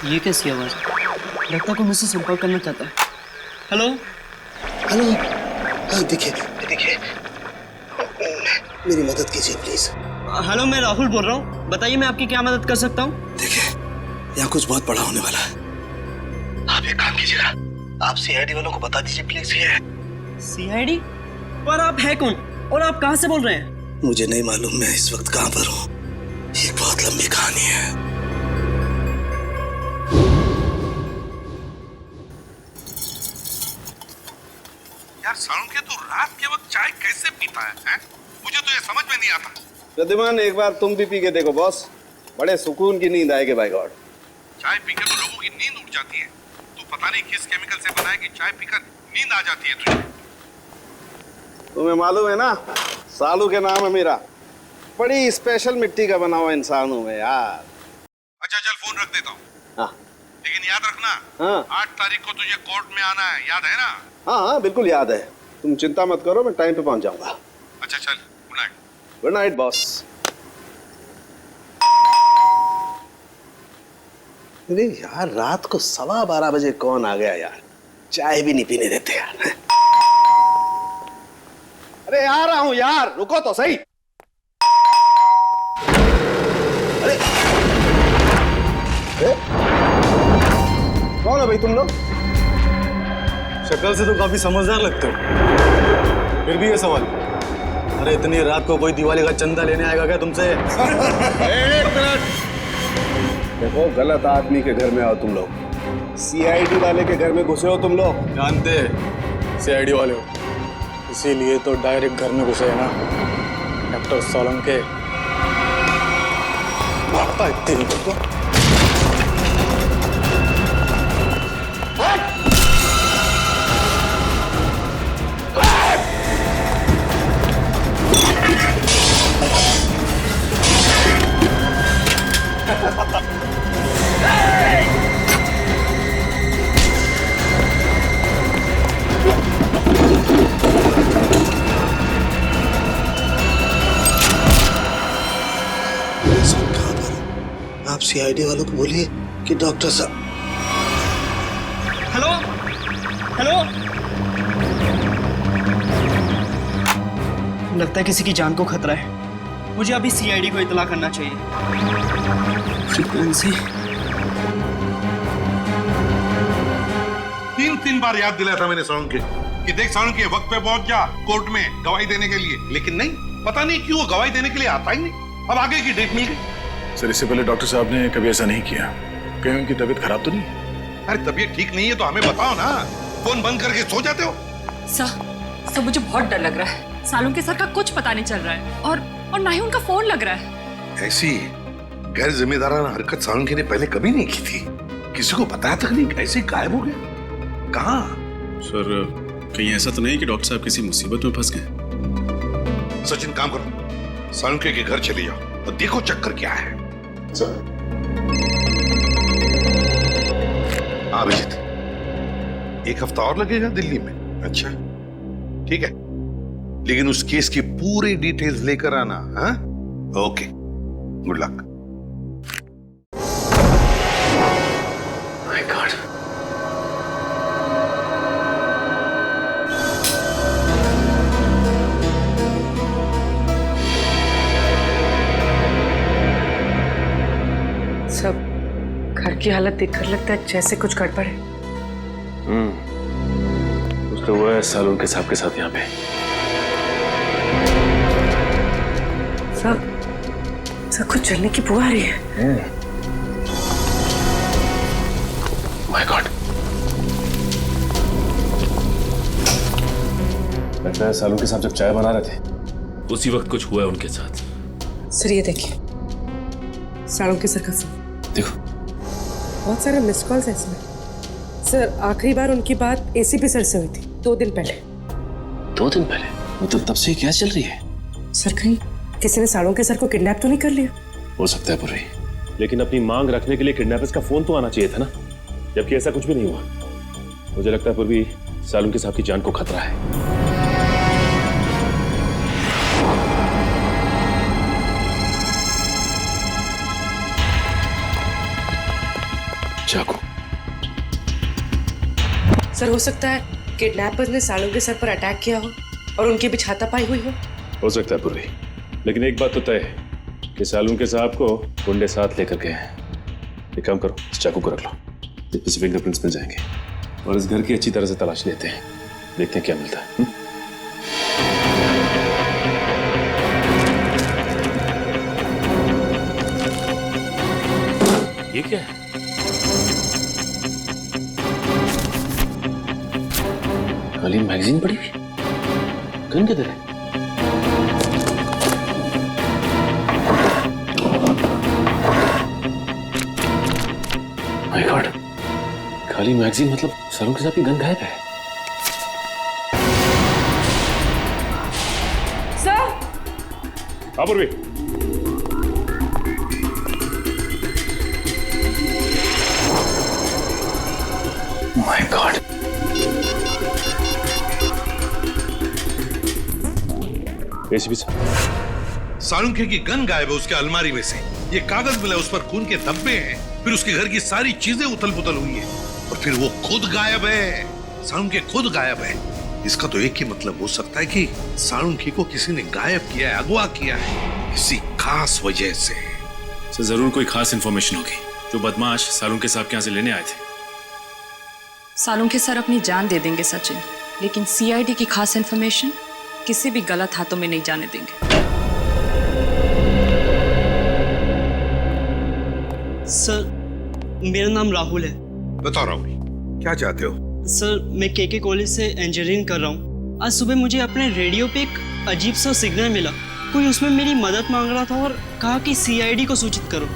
ये कैसी आवाज? लगता है कोई मुझसे संपर्क करना चाहता है। हेलो हेलो, हाँ देखिए देखिए, मेरी मदद कीजिए प्लीज। हेलो, मैं राहुल बोल रहा हूँ, बताइए मैं आपकी क्या मदद कर सकता हूँ? देखिए, यहाँ कुछ बहुत बड़ा होने वाला है। आप एक काम कीजिएगा, आप सीआईडी वालों को बता दीजिए प्लीज। ये सीआईडी? पर आप है कौन और आप कहाँ से बोल रहे हैं? मुझे नहीं मालूम मैं इस वक्त कहाँ पर हूँ। ये बहुत लंबी कहानी है। यार सालुंखे, तू रात के वक्त चाय कैसे पीता है? मुझे तो ये समझ में नहीं आता। प्रद्युमन, एक बार तुम भी पी के देखो बॉस, बड़े सुकून की नींद आएगी। बाय गॉड, चाय पीकर तो लोगों की नींद उड़ जाती है। तू पता नहीं किस केमिकल से बना है कि चाय पीकर नींद आ जाती है तुझे। तुम्हें मालूम है ना, सालू के नाम है मेरा। बड़ी स्पेशल मिट्टी का बना हुआ इंसान हूँ मैं यार। अच्छा चल, फोन रख देता हूँ। हाँ लेकिन याद रखना, हाँ 8 तारीख को तुझे कोर्ट में आना है, याद है ना? हाँ हाँ बिल्कुल याद है। तुम चिंता मत करो, मैं टाइम पे पहुंच जाऊंगा। अच्छा चल, good night. Good night boss. अरे यार, रात को 12:15 बजे कौन आ गया यार? चाय भी नहीं पीने देते यार। अरे आ रहा हूं यार, रुको तो सही। अरे कौन है भाई तुम लोग? शक्ल से तो काफी समझदार लगते हो, फिर भी ये सवाल। अरे इतनी रात को कोई दिवाली का चंदा लेने आएगा क्या तुमसे? एक मिनट, देखो गलत आदमी के घर में आओ तुम लोग। सीआईडी वाले के घर में घुसे हो तुम लोग। जानते सीआईडी वाले हो, इसीलिए तो डायरेक्ट घर में घुसे है ना। डॉक्टर सालुंखे भागता इतनी तो। सीआईडी वालों को बोलिए कि डॉक्टर साहब। हेलो हेलो, लगता है किसी की जान को खतरा है। मुझे अभी सीआईडी को इत्तला करना चाहिए। फ्रीक्वेंसी 3 बार याद दिलाया था मैंने साळुंखे कि देख साळुंखे वक्त पे पहुंच जा कोर्ट में गवाही देने के लिए, लेकिन नहीं, पता नहीं क्यों वो गवाही देने के लिए आता ही नहीं। अब आगे की डेट मिल गई। सर इससे पहले डॉक्टर साहब ने कभी ऐसा नहीं किया। कहीं उनकी तबीयत खराब तो नहीं? अरे तबीयत ठीक नहीं है तो हमें बताओ ना, फोन बंद करके सो जाते हो। सर मुझे बहुत डर लग रहा है। साळुंखे सर का कुछ पता नहीं चल रहा है और ना ही उनका फोन लग रहा है। ऐसी गैर जिम्मेदाराना हरकत साळुंखे ने पहले कभी नहीं की थी। किसी को बताया तक नहीं, ऐसे गायब हो गया। कहाँ? सर कहीं ऐसा तो नहीं कि डॉक्टर साहब किसी मुसीबत में फंस गए? सचिन काम करो, साळुंखे के घर चले जाओ और देखो चक्कर क्या है। सर अभिजीत, 1 हफ्ता और लगेगा दिल्ली में? अच्छा ठीक है, लेकिन उस केस की पूरी डिटेल्स लेकर आना। हाँ okay, good luck. My God, सब घर की हालत देखकर लगता है जैसे कुछ गड़बड़ है। कुछ तो हुआ है साळुंखे साहब के साथ यहाँ पे। सब कुछ जलने की बुआ आ रही है। माय गॉड, लगता है साळुंखे साहब जब चाय बना रहे थे उसी वक्त कुछ हुआ है उनके साथ। सर ये देखिए, साळुंखे सर का फोन। देखो बहुत सारे मिस कॉल्स है इसमें। सर आखिरी बार उनकी बात एसीपी सर से हुई थी 2 दिन पहले। 2 दिन पहले? मतलब तब से क्या चल रही है? सर कहीं किसी ने साळुंखे सर को किडनैप तो नहीं कर लिया? हो सकता है पूरी, लेकिन अपनी मांग रखने के लिए किडनैपर्स का फोन तो आना चाहिए था ना, जबकि ऐसा कुछ भी नहीं हुआ। मुझे लगता है पूर्वी साळुंखे साहब की जान को खतरा है। चाकू। सर हो सकता है किडनैपर्स ने साळुंखे सर पर अटैक किया हो और उनकी भी छातापाई हुई हो सकता है पूर्वी, लेकिन एक बात तो तय है कि साळुंखे साहब को गुंडे साथ लेकर गए हैं। एक काम करो, इस चाकू को रख लो, इसमें से फिंगरप्रिंट्स मिल जाएंगे और इस घर की अच्छी तरह से तलाश लेते हैं, देखते हैं क्या मिलता है। ये क्या है? खाली मैगजीन पड़ी हुई, गन किधर है? माय गॉड, खाली मैगजीन मतलब साळुंखे साहब की गन गायब है। सर हाँ पूर्वी, माय गॉड, एसीपी साहब, साळुंखे की गन गायब है उसके अलमारी में से। ये कागज मिला, उस पर खून के धब्बे हैं, फिर उसके घर की सारी चीजें उथल पुथल हुई है और फिर वो खुद गायब है। साळुंखे खुद गायब है। इसका तो एक ही मतलब हो सकता है कि साळुंखे को किसी ने गायब किया है, अगवा किया है किसी खास वजह से। सर जरूर कोई खास इंफॉर्मेशन होगी जो बदमाश साळुंखे साहब के यहाँ से लेने आए थे। साळुंखे सर अपनी जान दे देंगे सचिन, लेकिन सीआईडी की खास इंफॉर्मेशन किसी भी गलत हाथों में नहीं जाने देंगे। सर मेरा नाम राहुल है। बताओ राहुल, क्या चाहते हो? सर मैं केके कॉलेज से इंजीनियरिंग कर रहा हूँ। आज सुबह मुझे अपने रेडियो पे एक अजीब सा सिग्नल मिला। कोई उसमें मेरी मदद मांग रहा था और कहा कि सीआईडी को सूचित करो।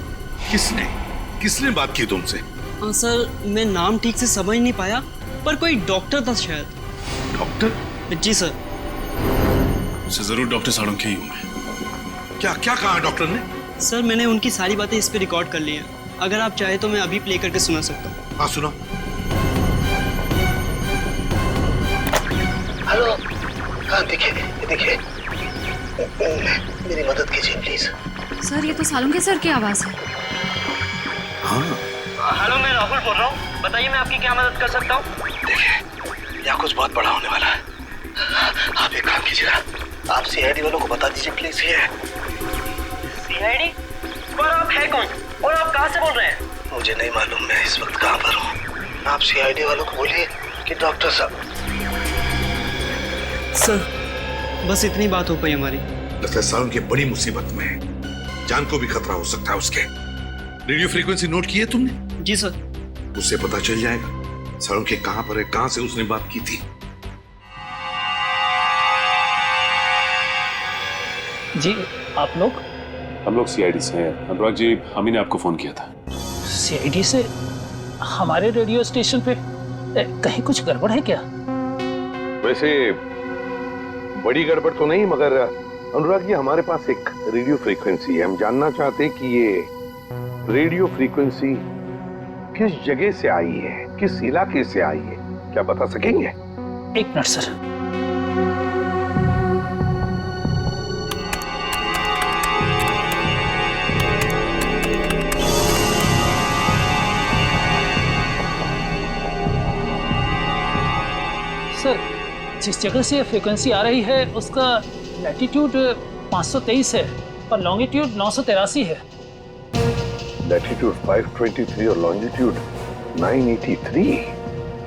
किसने बात की तुमसे? सर मैं नाम ठीक से समझ नहीं पाया, पर कोई डॉक्टर था शायद। डॉक्टर? जी सर। जरूर डॉक्टर साळुंखे ही होंगे। क्या क्या कहा डॉक्टर ने? सर मैंने उनकी सारी बातें इस पे रिकॉर्ड कर ली हैं। अगर आप चाहे तो मैं अभी प्ले करके सुना सकता हूँ। हाँ सुनो। हेलो, हाँ देखिए देखिए, मेरी मदद कीजिए प्लीज। सर ये तो साळुंखे सर की आवाज है। हाँ हेलो, मैं राहुल बोल रहा हूँ। बताइए मैं आपकी क्या मदद कर सकता हूँ? देखिए, यहाँ कुछ बहुत बड़ा होने वाला है। आप एक काम कीजिएगा, आप सीआईडी वालों को बता दीजिए प्लीज। ये सीआईडी? पर आप है कौन और आप कहाँ से बोल रहे हैं? मुझे नहीं मालूम मैं इस वक्त कहाँ पर हूँ। आप सीआईडी वालों को बोलिए कि डॉक्टर साहब। सर, बस इतनी बात हो पाई हमारी। लगता है सालून की बड़ी मुसीबत में है, जान को भी खतरा हो सकता है उसके। रेडियो फ्रीक्वेंसी नोट की है तुमने? जी सर। उससे पता चल जाएगा सालून के कहां पर है, कहां से उसने बात की थी। जी आप लोग? हम लोग सीआईडी से हैं। अनुराग जी, हम ही ने आपको फोन किया था। सीआईडी से? हमारे रेडियो स्टेशन पे कहीं कुछ गड़बड़ है क्या? वैसे बड़ी गड़बड़ तो नहीं, मगर अनुराग जी हमारे पास एक रेडियो फ्रीक्वेंसी है। हम जानना चाहते हैं कि ये रेडियो फ्रीक्वेंसी किस जगह से आई है, किस इलाके से आई है, क्या बता सकेंगे? एक मिनट सर। सर, जिस जगह से फ्रीक्वेंसी आ रही है उसका लैटिट्यूड 523 है और लॉन्गिट्यूड 983 है। लैटिट्यूड 523 और लॉन्जिट्यूड 983।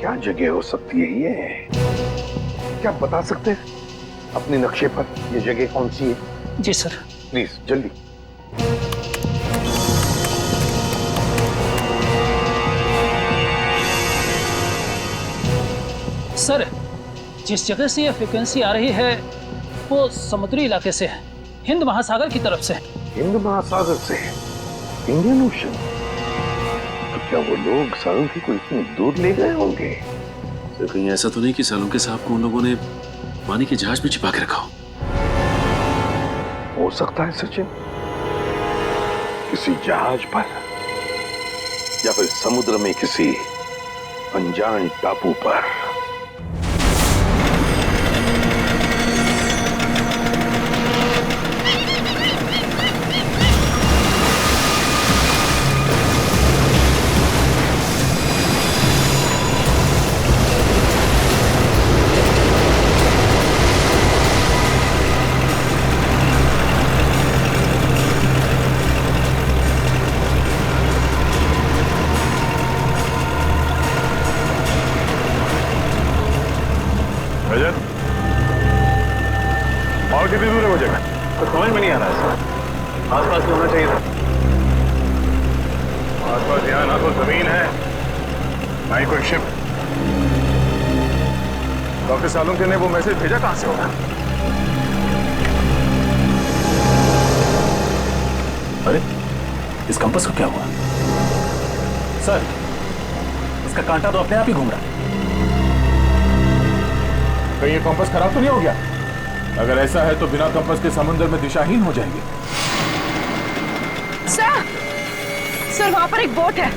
क्या जगह हो सकती है ये? क्या आप बता सकते हैं अपने नक्शे पर ये जगह कौन सी है? जी सर। प्लीज जल्दी। सर, जिस जगह से यह फ्रीक्वेंसी आ रही है वो समुद्री इलाके से है, हिंद महासागर की तरफ से। हिंद महासागर से? Indian ocean? तो क्या वो लोग सालून की कोई इतनी दूर ले गए होंगे? तो कहीं ऐसा तो नहीं कि सालून के साहब को उन लोगों ने पानी के जहाज में छिपा के रखा हो सकता है सचिन, किसी जहाज पर या फिर समुद्र में किसी अनजान टापू पर। और कितनी दूर है वो जगह? तो समझ में नहीं आ रहा है सर। आसपास होना चाहिए था। आसपास यहाँ ना तो जमीन है ना ही कोई शिप। डॉक्टर सालुंके ने वो मैसेज भेजा कहां से होगा? अरे इस कंपास को क्या हुआ? सर, इसका कांटा तो अपने आप ही घूम रहा है। कहीं ये कंपास खराब तो नहीं हो गया? अगर ऐसा है तो बिना कंपास के समुद्र में दिशाहीन हो जाएंगे। सर, सर वहां पर एक बोट है।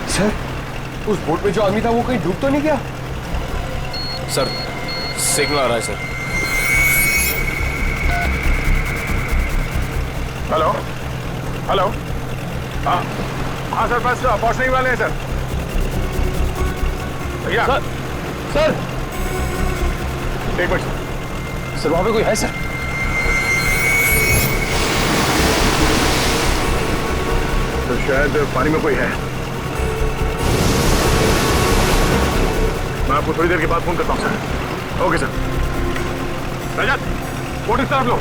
सर, उस बोट में जो आदमी था वो कहीं डूब तो नहीं गया? सर, सिग्नल आ रहा है सर। Hello hello. हाँ हाँ सर, बस पहुंचने ही वाले हैं सर। भैया सर, सर एक मिनट सर, वहां पे कोई है सर? तो शायद पानी में कोई है। मैं आपको थोड़ी देर के बाद फोन करता हूं sir. Okay sir. Rajat, boat इस तरफ लो।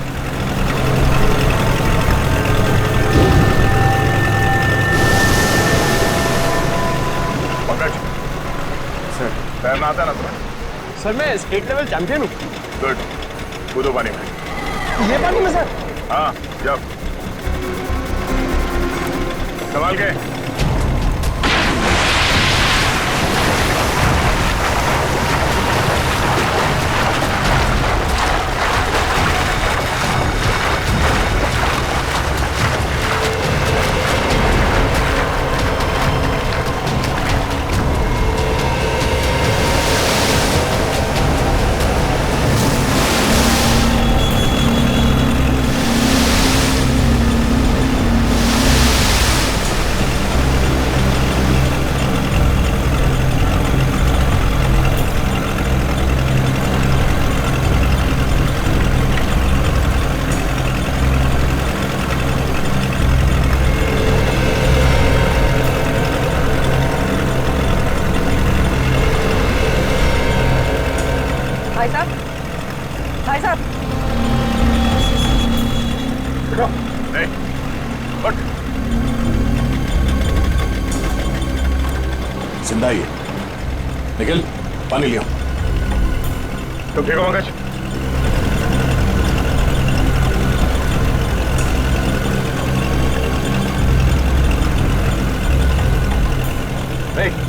पंकज, सर तैरना आता है ना तुम्हें? सर मैं स्टेट लेवल चैंपियन हूँ। गुड, कूदो पानी में। ये पानी में सर? हाँ, जब संभाल के। जिंदा ही है। निखिल, पानी लिया। तुम ठीक हो पंकज? नहीं।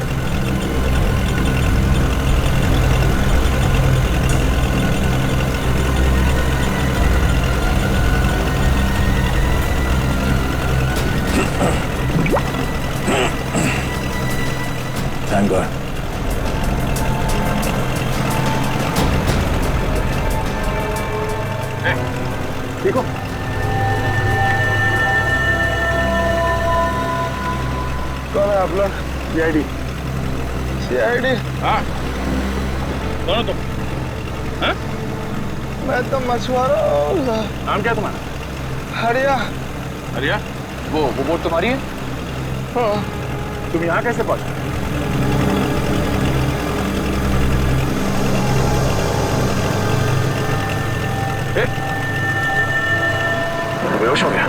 Thank God. ठीक हो? कौन है आप लोग? सीआईडी। सीआईडी? हाँ। कौन हो तुम? हाँ? मैं तो मछुआरा हूँ। नाम क्या तुम्हारा? हरिया। हरिया? वो बोट तुम्हारी है? हाँ। तुम यहाँ कैसे पहुंचे? बेहोश हो गया।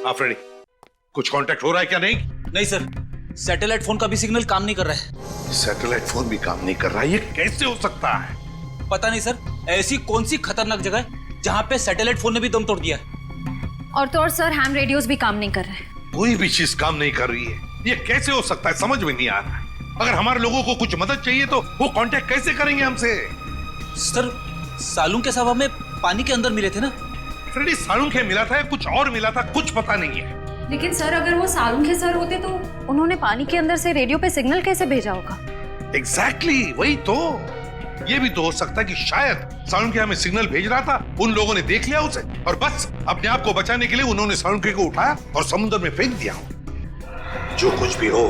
हाँ फ्रेडी, कुछ कांटेक्ट हो रहा है क्या? नहीं नहीं सर, सैटेलाइट फोन का भी सिग्नल काम नहीं कर रहा है। सैटेलाइट फोन भी काम नहीं कर रहा है, ये कैसे हो सकता है? पता नहीं सर, ऐसी कौन सी खतरनाक जगह है जहाँ पे सैटेलाइट फोन ने भी दम तोड़ दिया है। और तो और सर, हैम रेडियोस भी काम नहीं कर रहे हैं। कोई भी चीज काम नहीं कर रही है, ये कैसे हो सकता है? समझ में नहीं आ रहा है। अगर हमारे लोगों को कुछ मदद चाहिए तो वो कांटेक्ट कैसे करेंगे हमसे? सर, सालून के साहब हमें पानी के अंदर मिले थे ना। फ्रेडी, सालून के मिला था या कुछ और मिला था, कुछ पता नहीं है। लेकिन सर, अगर वो सालून के सर होते तो उन्होंने पानी के अंदर से रेडियो पे सिग्नल कैसे भेजा होगा? एग्जैक्टली, वही तो। ये भी तो हो सकता है कि शायद सालुंके हमें सिग्नल भेज रहा था, उन लोगों ने देख लिया उसे और बस अपने आप को बचाने के लिए उन्होंने सालुंके को उठाया और समुद्र में फेंक दिया। जो कुछ भी हो,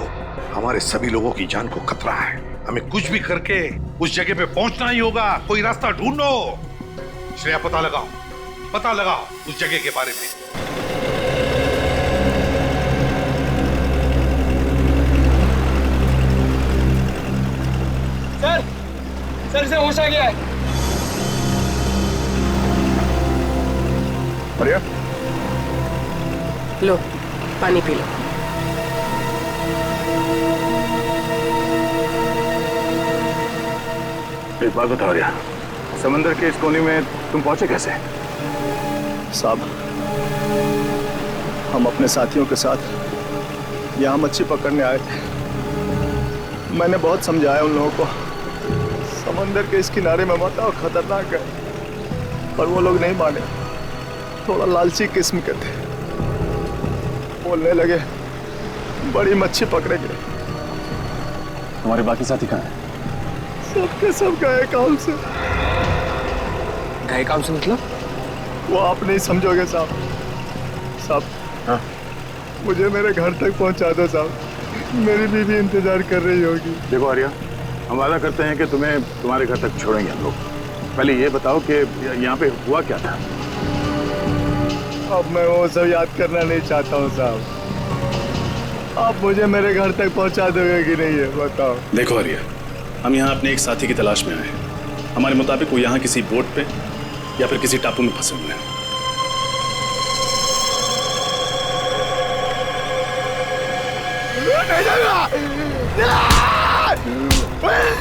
हमारे सभी लोगों की जान को खतरा है। हमें कुछ भी करके उस जगह पे पहुंचना ही होगा। कोई रास्ता ढूंढो। श्रेया, पता लगाओ उस जगह के बारे में। सर से होश आ गया है। बढ़िया। लो, पानी पी लो। एक बात बता रिया, समंदर के इस कोने में तुम पहुंचे कैसे? साहब, हम अपने साथियों के साथ यहाँ मच्छी पकड़ने आए थे। मैंने बहुत समझाया उन लोगों को, समंदर के इस किनारे में मत आओ, खतरनाक है, पर वो लोग नहीं माने। थोड़ा लालची किस्म के थे। बोलने लगे बड़ी मच्छी पकड़ेंगे। हमारे बाकी साथी कहाँ हैं? सबके सब गए काम से। गए काम से मतलब? वो आप नहीं समझोगे साहब। हाँ? मुझे मेरे घर तक पहुंचा दो साहब, मेरी बीवी इंतजार कर रही होगी। देखो आर्या, हम वादा करते हैं कि तुम्हें तुम्हारे घर तक छोड़ेंगे हम लोग। पहले ये बताओ कि यहाँ पे हुआ क्या था? अब मैं वो सब याद करना नहीं चाहता हूँ साहब। आप मुझे मेरे घर तक पहुँचा दोगे कि नहीं है, बताओ। देखो आर्या, हम यहाँ अपने एक साथी की तलाश में आए हैं। हमारे मुताबिक वो यहाँ किसी बोट पे या फिर किसी टापू में फंसे हुए हैं।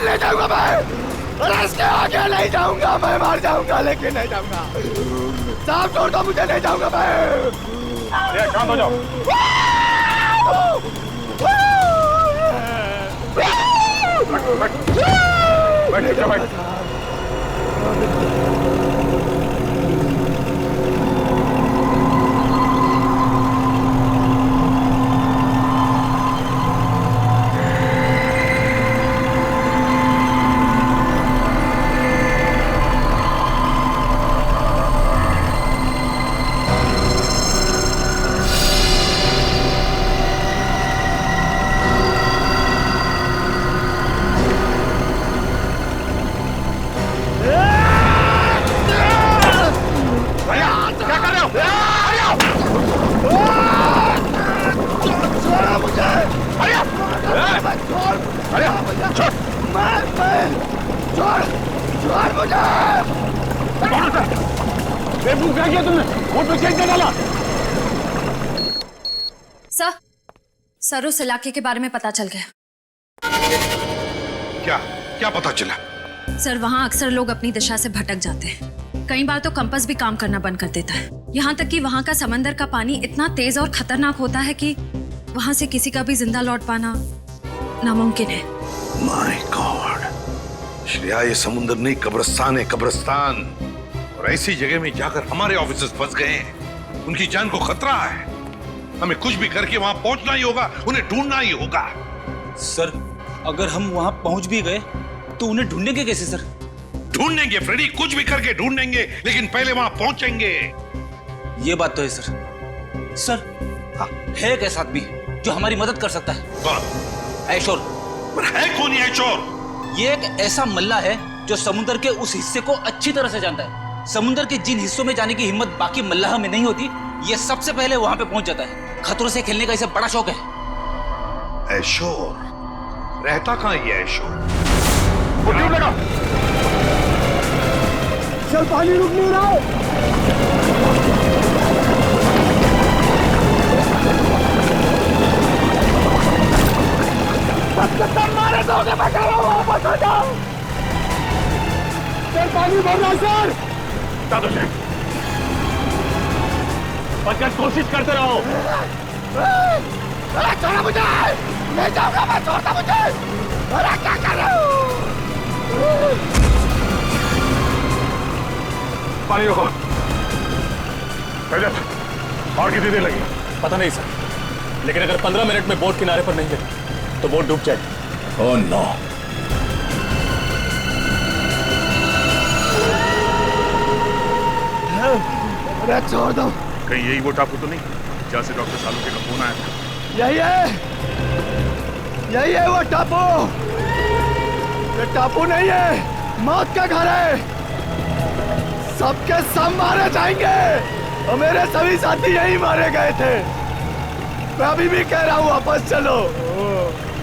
ले जाऊंगा मैं, इसके आगे नहीं जाऊंगा, मैं मार जाऊंगा लेकिन नहीं जाऊंगा। साहब छोड़ दो मुझे, नहीं जाऊंगा मैं। शांत हो जाओ। बैठ। छोड़ मुझे। बेवकूफ क्या किया तुमने? बोट पे चेक डाला। सर उस इलाके के बारे में पता चल गया। क्या क्या पता चला? सर वहाँ अक्सर लोग अपनी दिशा से भटक जाते हैं। कई बार तो कंपास भी काम करना बंद कर देता है। यहाँ तक कि वहाँ का समंदर का पानी इतना तेज और खतरनाक होता है कि वहाँ से किसी का भी जिंदा लौट पाना नामुमकिन है। माय गॉड, श्रेया ये समुंदर नहीं कब्रिस्तान है, कब्रिस्तान। और ऐसी जगह में जाकर हमारे ऑफिसर्स फंस गए हैं। उनकी जान को खतरा है। हमें कुछ भी करके वहां पहुंचना ही होगा, उन्हें ढूंढना ही होगा। सर अगर हम वहां पहुंच भी गए तो उन्हें ढूंढेंगे कैसे सर? ढूंढेंगे फ्रेडी, कुछ भी करके ढूंढेंगे, लेकिन पहले वहां पहुंचेंगे। ये बात तो है सर। सर हाँ, है एक ऐसा आदमी जो हमारी मदद कर सकता है। कौन? ऐशोर। पर है कौन ये ऐशोर? ये एक ऐसा मल्ला है जो समुद्र के उस हिस्से को अच्छी तरह से जानता है। समुद्र के जिन हिस्सों में जाने की हिम्मत बाकी मल्लाह में नहीं होती, ये सबसे पहले वहां पे पहुंच जाता है। खतरों से खेलने का इसे बड़ा शौक है। ऐशोर रहता कहां ये ऐशोर? लगा। चल पानी रुक नहीं रहा। मारे दोगे, मैं कह रहा हूँ वापस आ जाओ। सर पानी भर रहा सर। दादू से बचकर कोशिश करते रहो। छोड़ो मुझे, नहीं जाऊंगा मैं, छोड़ता मुझे। अरे क्या कर रहे हो? पानी रोको। और कितनी देर लगी? पता नहीं सर, लेकिन अगर 15 मिनट में बोट किनारे पर नहीं लगी तो बोट डूब जाएगी। Oh no. अरे छोड़ दो। कहीं यही वो टापू तो नहीं जहाँ से डॉक्टर सालुंखे का फोन आया था? यही है वो टापू। ये टापू नहीं है, मौत का घर है। सबके सब मारे जाएंगे और मेरे सभी साथी यही मारे गए थे। मैं अभी भी कह रहा हूँ वापस चलो।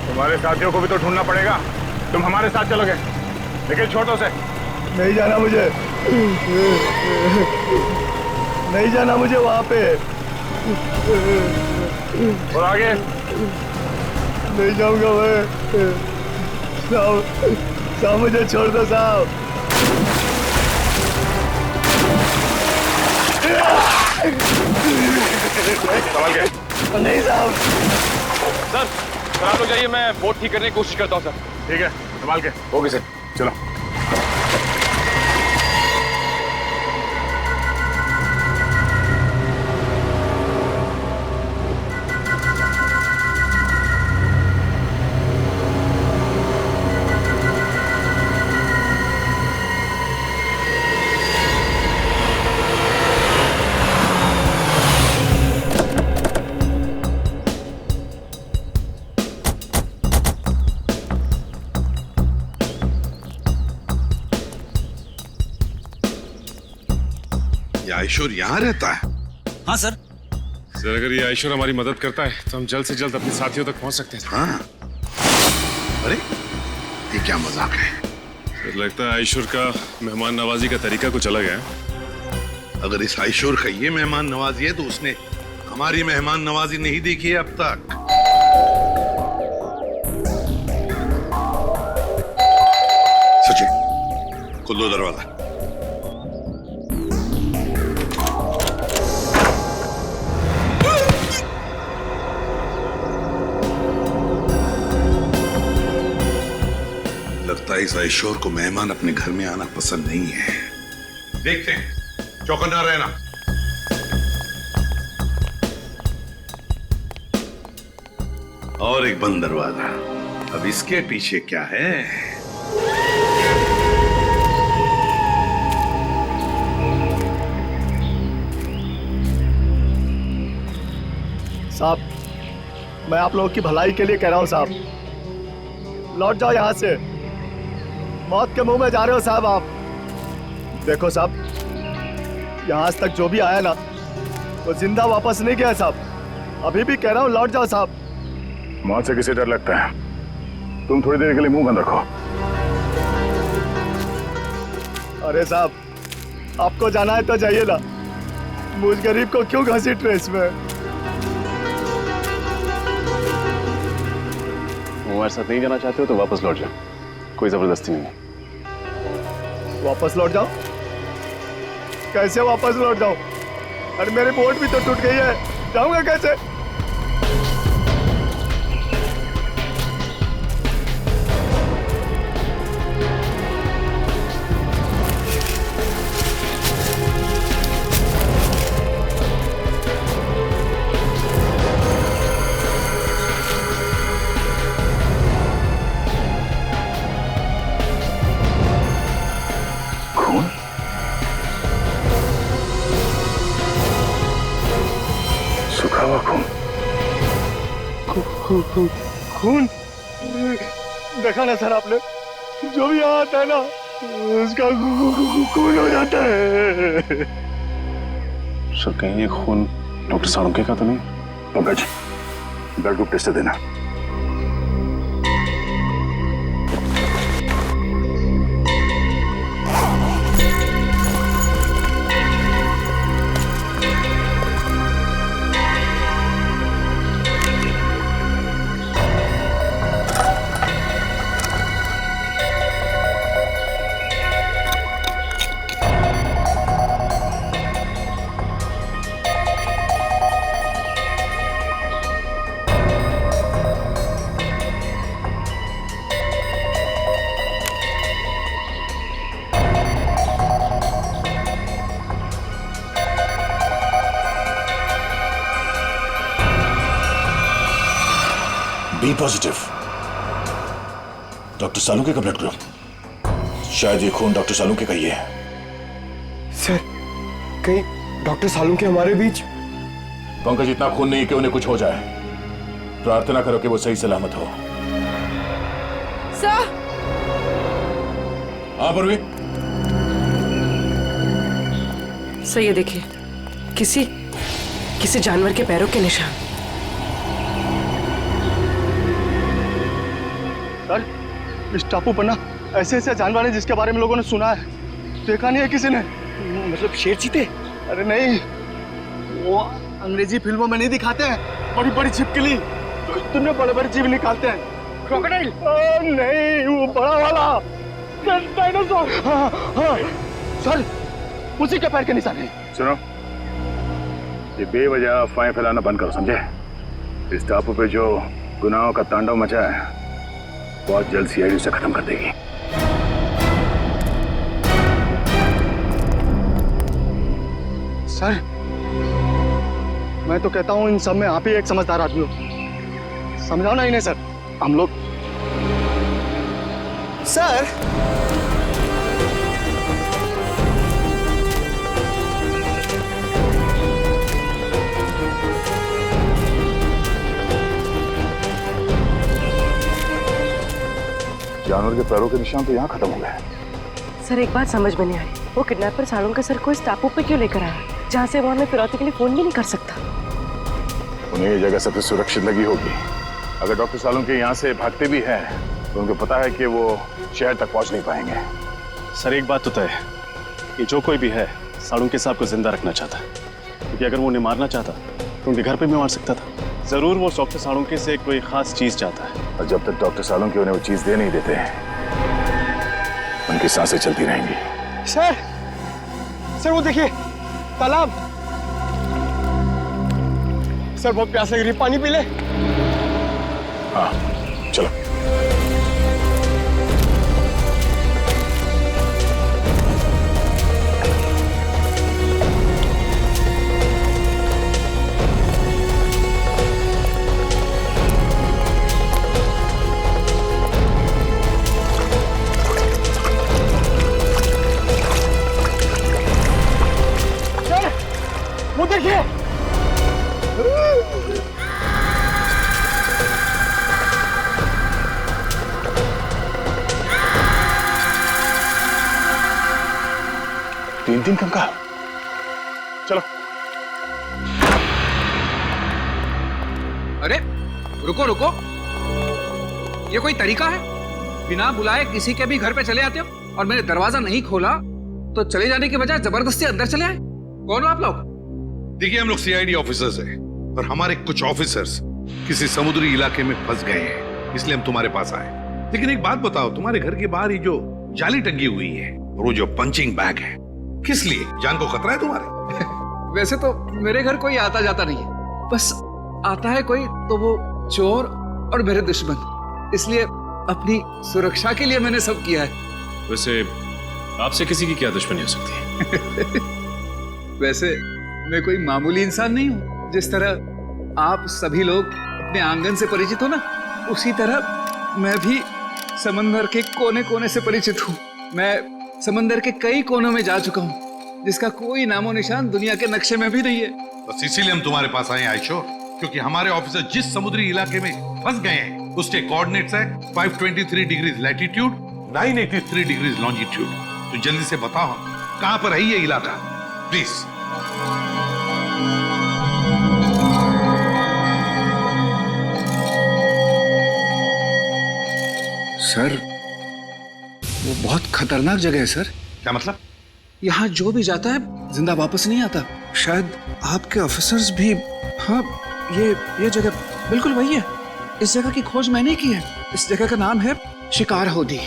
तुम्हारे साथियों को भी तो ढूंढना पड़ेगा। तुम हमारे साथ चलोगे, लेकिन छोटों से नहीं जाना मुझे। नहीं जाना मुझे वहां पे। और आगे नहीं जाऊंगा मैं। साहब मुझे छोड़ दो साहब। संभाल के। नहीं साहब। सर आप लोग जाइए, मैं बोट ठीक करने की कोशिश करता हूँ सर। ठीक है, संभाल के। ओके सर, चलो। ऐशोर यहाँ रहता है? हाँ सर। सर अगर ये ऐशोर हमारी मदद करता है तो हम जल्द से जल्द अपने साथियों तक पहुंच सकते हैं। हाँ। अरे ये क्या मजाक है? सर लगता है ऐशोर का मेहमान नवाजी का तरीका कुछ अलग है। अगर इस ऐशोर का ये मेहमान नवाजी है तो उसने हमारी मेहमान नवाजी नहीं देखी है अब तक। सचिन खोल दो दरवाजा। लगता है इस ऐशोर को मेहमान अपने घर में आना पसंद नहीं है। देखते हैं, चौकन्ना रहना। और एक बंद दरवाजा। अब इसके पीछे क्या है? साहब मैं आप लोगों की भलाई के लिए कह रहा हूं साहब, लौट जाओ यहां से। मौत के मुंह में जा रहे हो साहब आप। देखो साहब, यहाँ आज तक जो भी आया ना वो जिंदा वापस नहीं गया साहब। अभी भी कह रहा हूँ लौट जाओ साहब। मौत से किसे डर लगता है? तुम थोड़ी देर के लिए मुंह बंद रखो। अरे साहब, आपको जाना है तो जाइए ना, मुझ गरीब को क्यों घसीट रहे इसमें? हमारे साथ नहीं जाना चाहते हो तो वापस लौट जाओ, कोई जबरदस्ती नहीं है। वापस लौट जाओ? कैसे वापस लौट जाओ? अरे मेरी बोट भी तो टूट गई है, जाऊंगा कैसे? खून देखा ना सर आपने, जो भी यहाँ आता है ना उसका खून हो जाता है। सर कहीं ये खून डॉक्टर सालुंके का तो नहीं? पंकज, ब्लड ग्रुप टेस्ट देना। बी पॉजिटिव, डॉक्टर सालुंके का ब्लड ग्रुप। शायद ये खून डॉक्टर सालुंके का ही है। सर कहीं डॉक्टर सालुंके हमारे बीच? पंकज, इतना खून नहीं कि उन्हें कुछ हो जाए। प्रार्थना करो कि वो सही सलामत हो। सर। हाँ पूर्वी। सर ये देखिए, किसी जानवर के पैरों के निशान। सर, इस टापू पर ना ऐसे ऐसे जानवर हैं जिसके बारे में लोगों ने सुना है, देखा नहीं है किसी ने। मतलब शेर चीते? अरे नहीं, वो अंग्रेजी फिल्मों में नहीं दिखाते हैं, बड़ी बड़ी छिपकली, तुमने बड़े बड़े जीव निकालते हैं। क्रोकोडाइल? नहीं, वो बड़ा वाला डायनासोर। हाँ हाँ सर, उसी के पैर के निशान हैं। सुनो, ये बेवजह अफवाहें फैलाना बंद करो, समझे? इस टापू पे जो गुनाहों का तांडव मचा है बहुत जल्द सीआईडी से खत्म कर देगी। सर, मैं तो कहता हूँ इन सब में आप ही एक समझदार आदमी हो, समझाओ ना इन्हें। सर हम लोग सर जानवर के पैरों के निशान तो यहाँ खत्म हो गए। सर एक बात समझ में नहीं आ रही, वो किडनैपर सालुंके सर को इस टापू पे क्यों लेकर आया जहाँ से वो हमें फिरौती के लिए फोन भी नहीं कर सकता? उन्हें ये जगह सबसे सुरक्षित लगी होगी। अगर डॉक्टर सालुंके यहाँ से भागते भी हैं तो उनको पता है कि वो शहर तक पहुँच नहीं पाएंगे। सर एक बात तो तय है कि जो कोई भी है सालुंके साहब को जिंदा रखना चाहता है, क्योंकि अगर वो उन्हें मारना चाहता तो उनके घर पे भी मार सकता था। जरूर वो डॉक्टर सालुंके से कोई खास चीज चाहता है, और जब तक डॉक्टर सालुंके उन्हें वो चीज दे नहीं देते उनकी सांसें चलती रहेंगी। सर वो देखिए तालाब। सर बहुत प्यास लग रही, पानी पी ले। हाँ चलो। वो देखिए, तीन कंकाल। चलो। अरे रुको रुको, ये कोई तरीका है? बिना बुलाए किसी के भी घर पे चले आते हो और मैंने दरवाजा नहीं खोला तो चले जाने के बजाय जबरदस्ती अंदर चले आए। कौन हो आप लोग? देखिए, हम लोग सीआईडी ऑफिसर्स हैं और हमारे कुछ ऑफिसर्स किसी समुद्री इलाके में फंस गए हैं, इसलिए हम तुम्हारे पास आए। लेकिन एक बात बताओ, तुम्हारे घर के बाहर ही जो जाली टंगी हुई है और वो जो पंचिंग बैग है, किस लिए? जान को खतरा है तुम्हारे? वैसे तो मेरे घर कोई आता जाता नहीं है, बस आता है कोई तो वो चोर और मेरे दुश्मन, इसलिए अपनी सुरक्षा के लिए मैंने सब किया है। वैसे आपसे किसी की क्या दुश्मनी हो सकती है? वैसे मैं कोई मामूली इंसान नहीं हूँ। जिस तरह आप सभी लोग अपने आंगन से परिचित हो ना, उसी तरह मैं भी समंदर के कोने कोने से परिचित हूँ। मैं समंदर के कई कोनों में जा चुका हूँ, जिसका कोई नामो निशान दुनिया के नक्शे में भी नहीं है। बस इसीलिए हम तुम्हारे पास आए आयशो, क्योंकि हमारे ऑफिसर जिस समुद्री इलाके में फंस गए हैं उसके कोऑर्डिनेट्स है 523 डिग्रीज लैटिट्यूड, 983 डिग्रीज लॉन्जिट्यूड। तो जल्दी से बताओ कहां पर है ये इलाका, प्लीज। सर, वो बहुत खतरनाक जगह है सर। क्या मतलब? यहाँ जो भी जाता है जिंदा वापस नहीं आता। शायद आपके ऑफिसर्स भी। हाँ, ये जगह बिल्कुल वही है। इस जगह की खोज मैंने की है। इस जगह का नाम है शिकार होडी।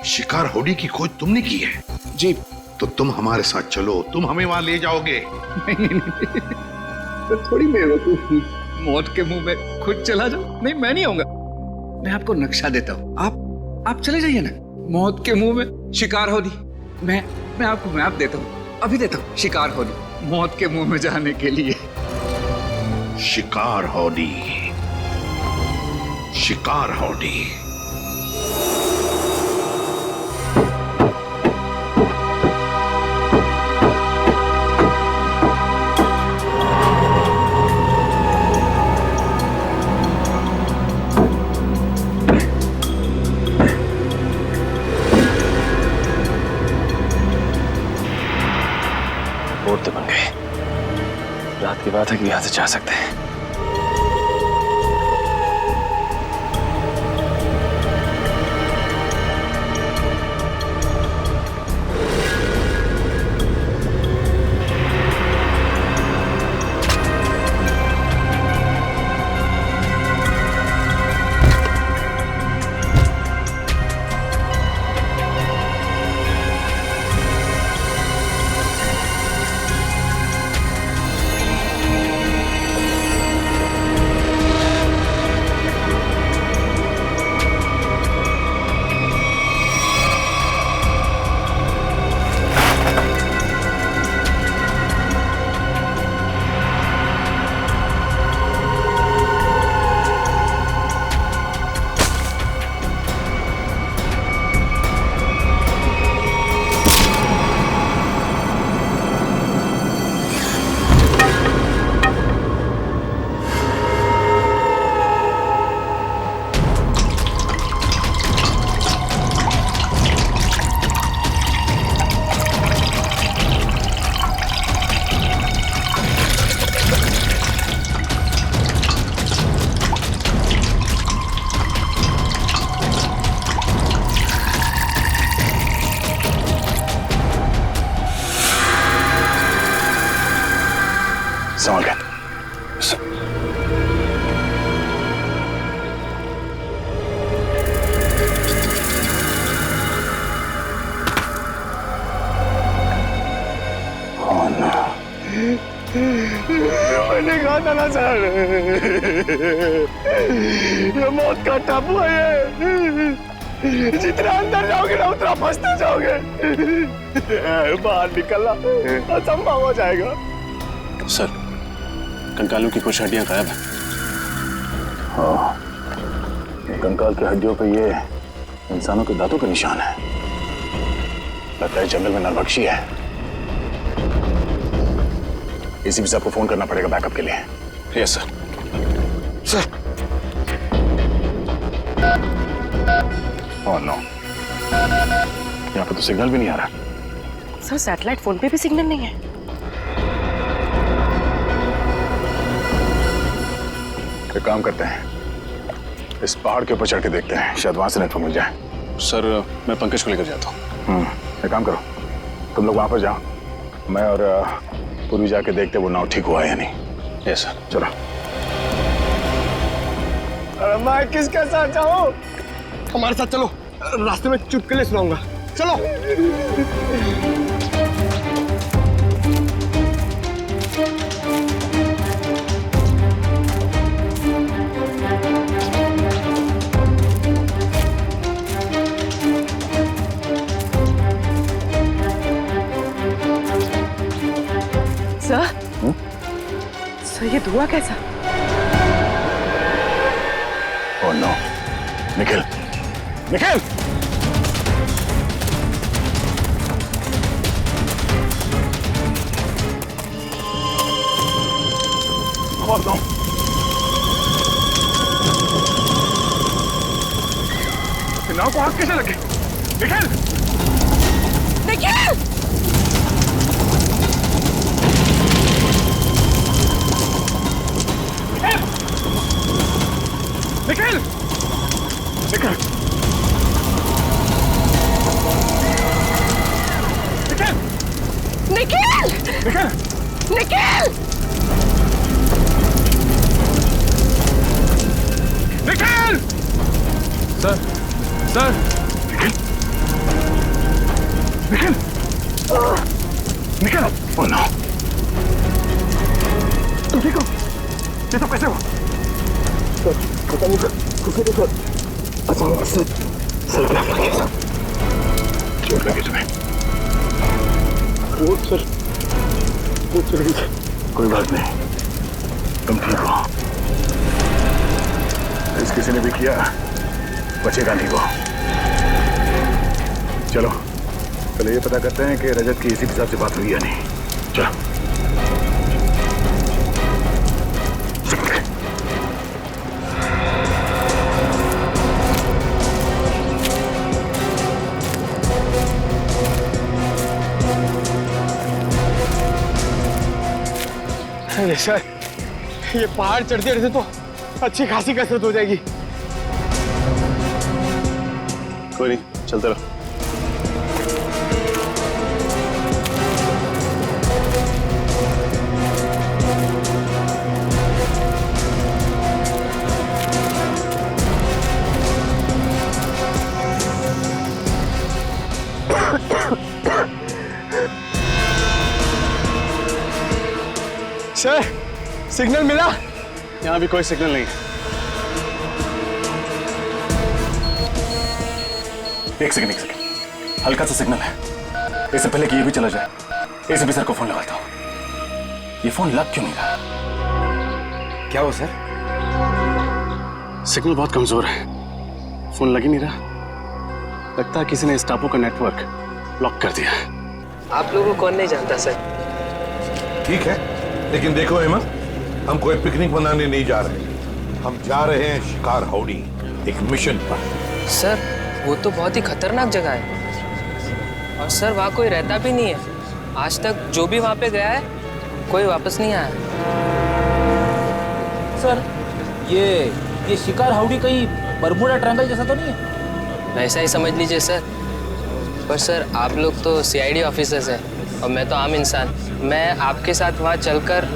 शिकार होडी की खोज तुमने की है? जी। तो तुम हमारे साथ चलो, तुम हमें वहां ले जाओगे। नहीं, तो थोड़ी बेवकूफ हूँ, मौत के मुंह में खुद चला जाओ। नहीं, मैं नहीं आऊंगा। मैं आपको नक्शा देता हूँ, आप चले जाइए ना। मौत के मुंह में शिकार होडी। मैं आपको मैप देता हूँ, अभी देता हूँ। शिकार होडी, मौत के मुंह में जाने के लिए। शिकार होडी, शिकार होडी। बोर्ड तो बन गए। रात की बात है कि यहां से जा सकते हैं। संभाल के। मैंने कहा था ना सर, ये मौत का टापू है। जितना अंदर जाओगे ना उतना फंसते जाओगे। बाहर निकलना असंभव हो जाएगा। सर, कंकालों की कुछ हड्डियां गायब हैं। हाँ, कंकाल की हड्डियों पे ये इंसानों के दांतों के निशान है। लगता है जंगल में नरभक्षी है। एसीपी साहब को फोन करना पड़ेगा बैकअप के लिए। Yes sir. Sir. Oh no, यहाँ पे तो सिग्नल भी नहीं आ रहा। सर, सैटेलाइट फोन पे भी सिग्नल नहीं है। एक काम करते हैं, इस पहाड़ के ऊपर चढ़ के देखते हैं, शायद वहां से नेटवर्क मिल जाए। सर, मैं पंकज को लेकर जाता हूँ। एक काम करो, तुम लोग वहां पर जाओ, मैं और पूर्वी जाके देखते वो नाव ठीक हुआ है या नहीं। यस सर, चलो। मैं किसके साथ जाऊं? हमारे साथ चलो, रास्ते में चुटकुले सुनाऊंगा। चलो। सर ये धुआं कैसा? Oh no, Nikhil, Nikhil! और दो। नाव को आग कैसे लगे? Nikhil! Nikhil! Nikhil! Nikhil! Nikhil! Nikhil! Nikhil! Nikhil! Nikhil! Sir, sir! Nikhil! Nikhil! Nikhil! Oh no! तुम ठीक हो? ये सब कैसे हुआ? सर, पता नहीं सर, कुछ तो सर, अचानक से सर पे लग गया सर। चोट लगी तुम्हें? वो सर, वो चल गई सर। कोई बात नहीं, तुम ठीक हो। इस किसी ने भी किया, बचेगा नहीं वो। चलो, चलो ये पता करते हैं कि रजत की इसी हिसाब से बात हुई या नहीं। चलो। अरे सर, ये पहाड़ चढ़ते चढ़ते तो अच्छी खासी कसरत हो जाएगी। कोई नहीं, चलते रहो। सर, सिग्नल मिला? यहाँ भी कोई सिग्नल नहीं है। एक सेकंड, हल्का सा सिग्नल है। इससे पहले कि ये भी चला जाए, एसीपी सर को फोन लगाता हूँ। ये फोन लग क्यों नहीं रहा? क्या हो सर? सिग्नल बहुत कमजोर है, फोन लग ही नहीं रहा। लगता है किसी ने इस टापू का नेटवर्क लॉक कर दिया है। आप लोगों को कौन नहीं जानता सर। ठीक है, लेकिन देखो हेमा, हम कोई पिकनिक मनाने नहीं जा रहे। हम जा रहे हैं शिकार हाउडी, एक मिशन पर। सर वो तो बहुत ही खतरनाक जगह है, और सर वहाँ कोई रहता भी नहीं है। आज तक जो भी वहाँ पे गया है, कोई वापस नहीं आया। सर ये शिकार हाउडी कहीं बरमूडा ट्रायंगल जैसा तो नहीं है? वैसा ही समझ लीजिए सर। पर सर आप लोग तो सीआईडी ऑफिसर्स हैं और मैं तो आम इंसान। मैं आपके साथ वहाँ चलकर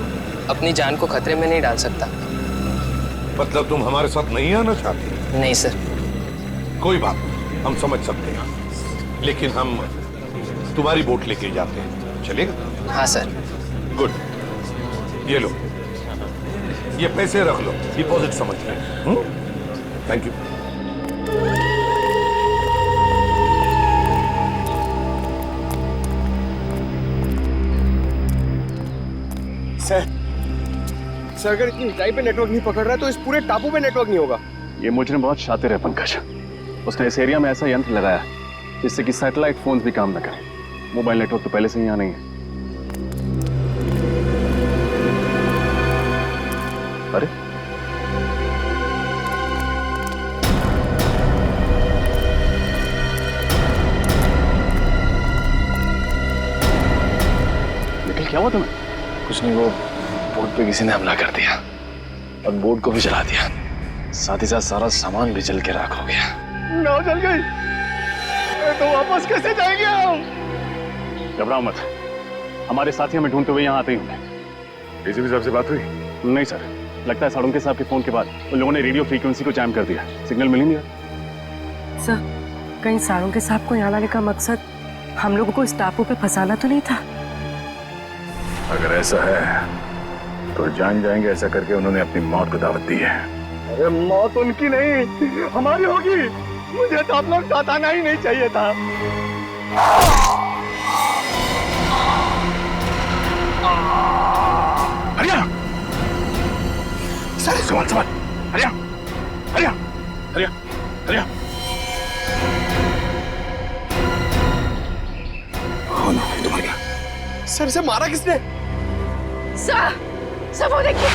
अपनी जान को खतरे में नहीं डाल सकता। मतलब तुम हमारे साथ नहीं आना चाहते? नहीं सर। कोई बात नहीं, हम समझ सकते हैं, लेकिन हम तुम्हारी बोट लेके जाते हैं, चलेगा? हाँ सर। गुड, ये लो, ये पैसे रख लो, डिपॉजिट समझ लें। Thank you. सर अगर इतनी ऊंचाई पे नेटवर्क नहीं पकड़ रहा है तो इस पूरे टापू पे नेटवर्क नहीं होगा। ये मुजरिम बहुत शातिर है पंकज। उसने इस एरिया में ऐसा यंत्र लगाया जिससे कि सैटेलाइट फोन्स भी काम न करें। मोबाइल नेटवर्क तो पहले से ही यहाँ नहीं है। अरे निखिल, क्या हुआ तुम्हें? कुछ नहीं, वो बोट पे किसी ने हमला कर दिया और बोट को भी जला दिया, साथ ही साथ सारा सामान भी जल के राख हो गया। नाव जल गई तो वापस कैसे जाएंगे हम? घबराओ मत, हमारे साथी हमें ढूंढते हुए यहाँ आते ही होंगे। एसीपी साहब से बात हुई? नहीं सर, लगता है सालुंके साहब के फोन के बाद उन लोगों ने रेडियो फ्रीक्वेंसी को जैम कर दिया, सिग्नल मिल ही नहीं रहा। सर, कहीं सालुंके साहब को यहाँ लाने का मकसद हम लोगों को इस टापू पे फंसाना तो नहीं था? अगर ऐसा है तो जान जाएंगे ऐसा करके उन्होंने अपनी मौत को दावत दी है। अरे मौत उनकी नहीं हमारी होगी। मुझे तो आप लोग साथ आना ही नहीं चाहिए था। हरिया सर, संभाल हरिया हरिया हरिया हरिया। सर से मारा किसने? सर वो देखिए।